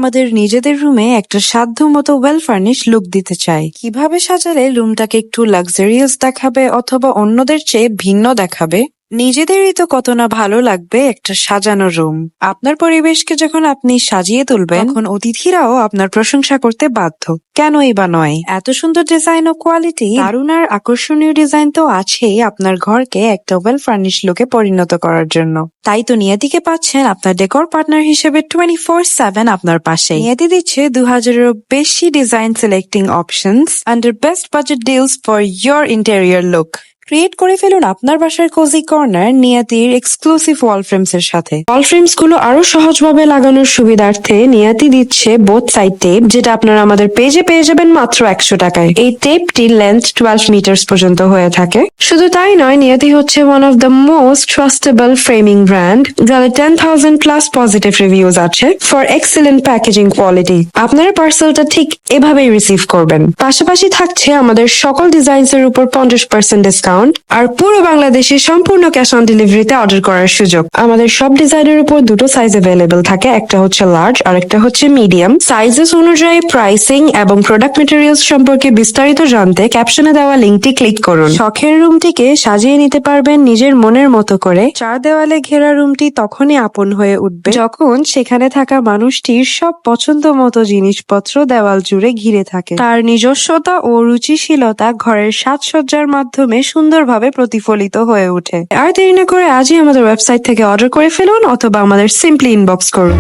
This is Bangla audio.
আমাদের নিজেদের রুমে একটা সাধ্যমতো ওয়েল ফার্নিশ লুক দিতে চাই। কিভাবে সাজালে রুমটাকে একটু লাক্সারিয়াস দেখাবে অথবা অন্যদের চেয়ে ভিন্ন দেখাবে? নিজেদেরই তো কত না ভালো লাগবে একটা সাজানো রুম। আপনার পরিবেশকে যখন আপনি সাজিয়ে তুলবেন তখন অতিথিরাও আপনার প্রশংসা করতে বাধ্য। কেনই বা নয়? এত সুন্দর ডিজাইন ও কোয়ালিটি, দারুণ আর আকর্ষণীয় ডিজাইন তো আছেই আপনার ঘরকে একটা ওয়েল ফার্নিশ লুকে পরিণত করার জন্য। তাই তো নিয়তিকে পাচ্ছেন আপনার ডেকোর পার্টনার হিসেবে 24/7 আপনার পাশে। নিয়তি দিচ্ছে 2000-এরও বেশি design selecting options under best budget deals for your interior look. Create করে ফেলুন আপনার বাসার কোজি কর্নার নিয়াতির এক্সক্লুসিভ ওয়াল ফ্রেমস এর সাথে। ওয়াল ফ্রেমস গুলো আরো সহজভাবে লাগানোর সুবিধার্থে নিয়াতি দিচ্ছে বোথ সাইড টেপ, যেটা আপনারা আমাদের পেজে পেয়ে যাবেন মাত্র 100 টাকায়। এই টেপটির লেন্থ 12 মিটার পর্যন্ত হয়ে থাকে। শুধু তাই নয়, নিয়াতি হচ্ছে one of the most trustable framing brand, যাদের 10,000+ পজিটিভ রিভিউজ আছে ফর এক্সিলেন্ট প্যাকেজিং কোয়ালিটি। আপনারা পার্সেলটা ঠিক এভাবেই রিসিভ করবেন। পাশাপাশি থাকছে আমাদের সকল ডিজাইনস এর উপর 50% ডিসকাউন্ট আর পুরো বাংলাদেশে সম্পূর্ণ ক্যাশ অন ডেলিভারিতে অর্ডার করার সুযোগ। আমাদের সব ডিজাইনের উপর দুটো সাইজ অ্যাভেলেবেল থাকে, একটা হচ্ছে লার্জ আর একটা হচ্ছে মিডিয়াম। সাইজেস অনুযায়ী প্রাইসিং এবং প্রোডাক্ট মেটেরিয়ালস সম্পর্কে বিস্তারিত জানতে ক্যাপশনে দেওয়া লিংকটি ক্লিক করুন। শখের রুমটিকে সাজিয়ে নিতে পারবেন নিজের মনের মতো করে। চার দেওয়ালে ঘেরা রুমটি তখনই আপন হয়ে উঠবে যখন সেখানে থাকা মানুষটির সব পছন্দ মতো জিনিসপত্র দেওয়াল জুড়ে ঘিরে থাকে। তার নিজস্বতা ও রুচিশীলতা ঘরের সাজসজ্জার মাধ্যমে সুন্দরভাবে প্রতিফলিত হয়ে ওঠে। আর দেরি না করে আজই আমাদের ওয়েবসাইট থেকে অর্ডার করে ফেলুন অথবা আমাদের সিম্পলি ইনবক্স করুন।